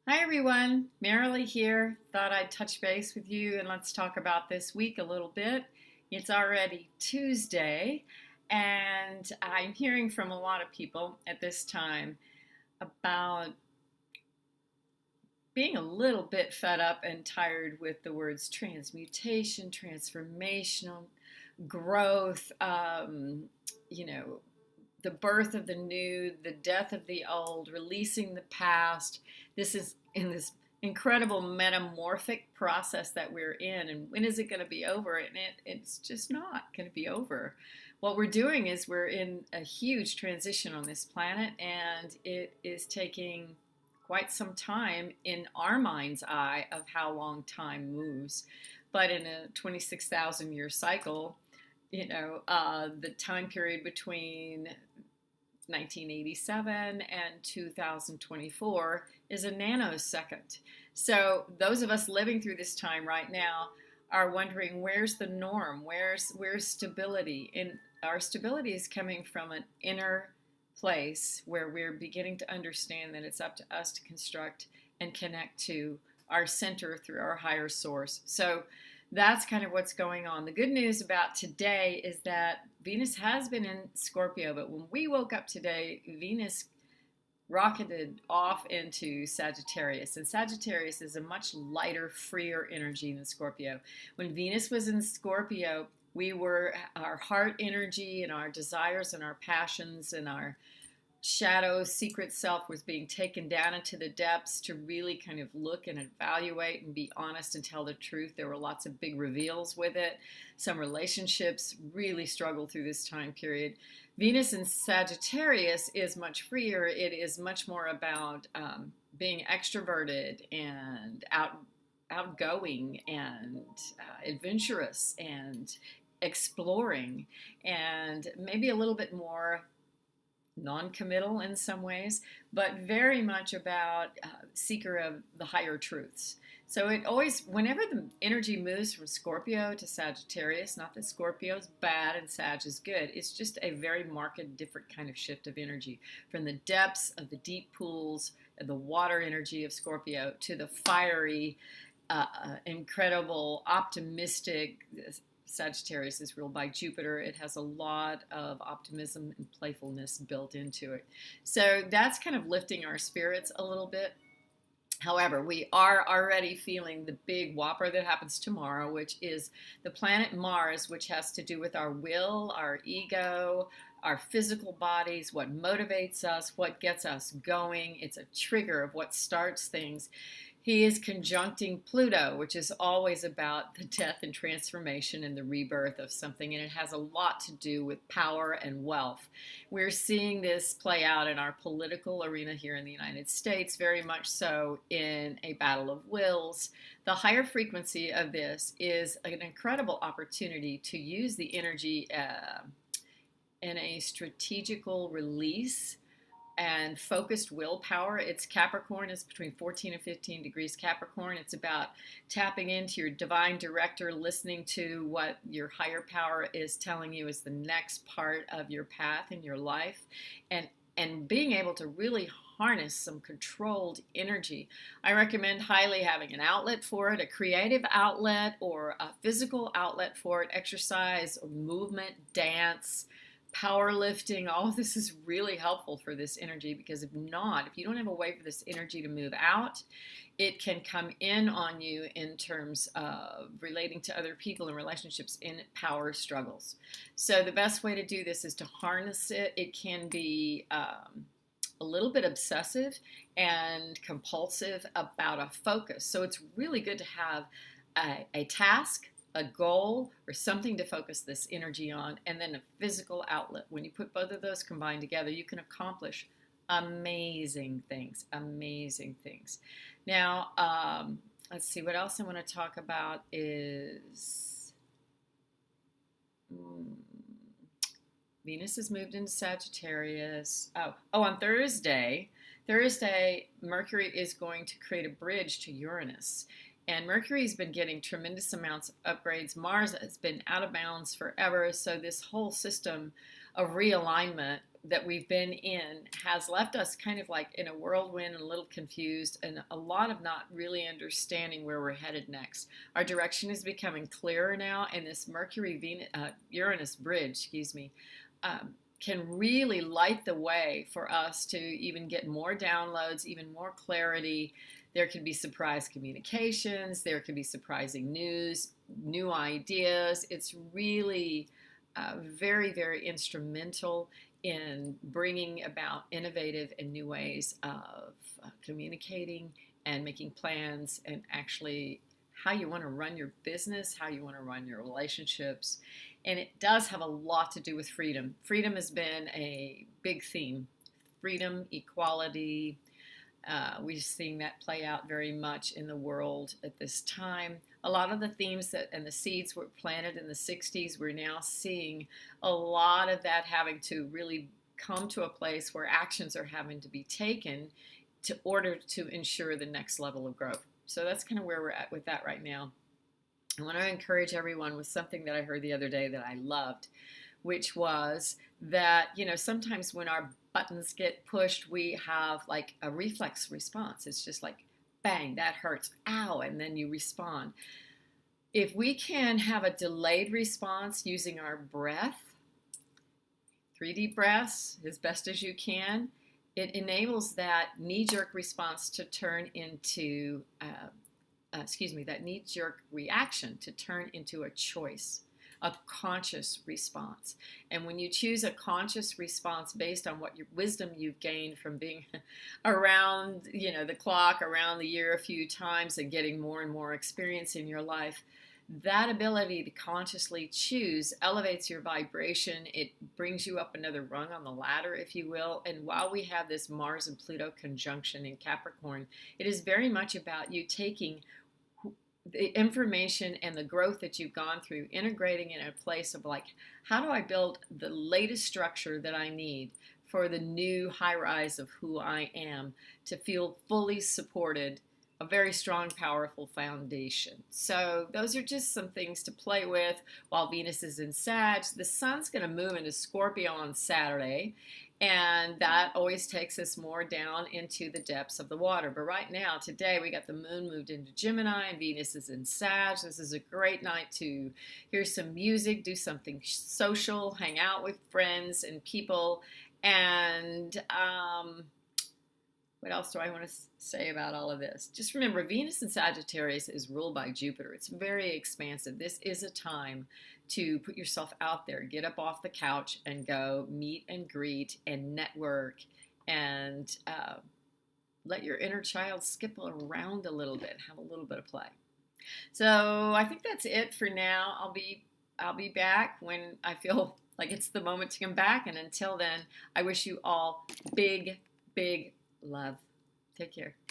Hi everyone, Marilee here. Thought I'd touch base with you and let's talk about this week a little bit. It's already Tuesday, and I'm hearing from a lot of people at this time about being a little bit fed up and tired with the words transmutation, transformational, growth, you know, the birth of the new, the death of the old, releasing the past. This is in this incredible metamorphic process that we're in. And when is it going to be over? And it's just not going to be over. What we're doing is we're in a huge transition on this planet, and it is taking quite some time in our mind's eye of how long time moves. But in a 26,000 year cycle, the time period between 1987 and 2024 is a nanosecond. So those of us living through this time right now are wondering, where's the norm? Where's stability? And our stability is coming from an inner place where we're beginning to understand that it's up to us to construct and connect to our center through our higher source. So that's kind of what's going on. The good news about today is that Venus has been in Scorpio, but when we woke up today, Venus rocketed off into Sagittarius. And Sagittarius is a much lighter, freer energy than Scorpio. When Venus was in Scorpio, our heart energy and our desires and our passions and our shadow secret self was being taken down into the depths to really kind of look and evaluate and be honest and tell the truth. There were lots of big reveals with it. Some relationships really struggled through this time period. Venus in Sagittarius is much freer. It is much more about being extroverted and outgoing and adventurous and exploring, and maybe a little bit more non-committal in some ways, but very much about seeker of the higher truths. So it always, whenever the energy moves from Scorpio to Sagittarius, not that Scorpio is bad and Sag is good, it's just a very marked, different kind of shift of energy from the depths of the deep pools of the water energy of Scorpio to the fiery, incredible, optimistic. Sagittarius is ruled by Jupiter. It has a lot of optimism and playfulness built into it. So that's kind of lifting our spirits a little bit. However, we are already feeling the big whopper that happens tomorrow, which is the planet Mars, which has to do with our will, our ego, our physical bodies, what motivates us, what gets us going. It's a trigger of what starts things. He is conjuncting Pluto, which is always about the death and transformation and the rebirth of something, and it has a lot to do with power and wealth. We're seeing this play out in our political arena here in the United States, very much so in a battle of wills. The higher frequency of this is an incredible opportunity to use the energy in a strategical release and focused willpower. It's Capricorn. It's between 14 and 15 degrees Capricorn. It's about tapping into your divine director, listening to what your higher power is telling you is the next part of your path in your life, and being able to really harness some controlled energy. I recommend highly having an outlet for it, a creative outlet or a physical outlet for it, exercise, movement, dance, powerlifting. All of this is really helpful for this energy, because if you don't have a way for this energy to move out, it can come in on you in terms of relating to other people and relationships in power struggles. So the best way to do this is to harness it. It can be a little bit obsessive and compulsive about a focus. So it's really good to have a task, a goal, or something to focus this energy on, and then a physical outlet. When you put both of those combined together, you can accomplish amazing things, amazing things. Now, let's see, what else I want to talk about is Venus has moved into Sagittarius. On Thursday, Mercury is going to create a bridge to Uranus. And Mercury's been getting tremendous amounts of upgrades. Mars has been out of bounds forever. So this whole system of realignment that we've been in has left us kind of like in a whirlwind and a little confused and a lot of not really understanding where we're headed next. Our direction is becoming clearer now, and this Uranus bridge, can really light the way for us to even get more downloads, even more clarity. There can be surprise communications, there can be surprising news, new ideas. It's really very, very instrumental in bringing about innovative and new ways of communicating and making plans, and actually how you want to run your business, how you want to run your relationships. And it does have a lot to do with freedom. Freedom has been a big theme. Freedom, equality. We're seeing that play out very much in the world at this time. A lot of the themes and the seeds were planted in the 60s, we're now seeing a lot of that having to really come to a place where actions are having to be taken to order to ensure the next level of growth. So that's kind of where we're at with that right now. I want to encourage everyone with something that I heard the other day that I loved, which was that, sometimes when our buttons get pushed, we have like a reflex response. It's just like, bang, that hurts, ow, and then you respond. If we can have a delayed response using our breath, 3 deep breaths as best as you can, it enables that knee-jerk response to turn into, that knee-jerk reaction to turn into a choice, a conscious response. And when you choose a conscious response based on what your wisdom you've gained from being around, the clock, around the year a few times and getting more and more experience in your life, that ability to consciously choose elevates your vibration. It brings you up another rung on the ladder, if you will. And while we have this Mars and Pluto conjunction in Capricorn, it is very much about you taking the information and the growth that you've gone through, integrating in a place of like, how do I build the latest structure that I need for the new high rise of who I am to feel fully supported, a very strong, powerful foundation. So those are just some things to play with while Venus is in Sag. The Sun's going to move into Scorpio on Saturday, and that always takes us more down into the depths of the water. But right now, today, we got the Moon moved into Gemini, and Venus is in Sag. This is a great night to hear some music, do something social, hang out with friends and people, and what else do I want to say about all of this? Just remember, Venus in Sagittarius is ruled by Jupiter. It's very expansive. This is a time to put yourself out there, get up off the couch and go meet and greet and network and let your inner child skip around a little bit, have a little bit of play. So I think that's it for now. I'll be back when I feel like it's the moment to come back. And until then, I wish you all big, big love. Take care.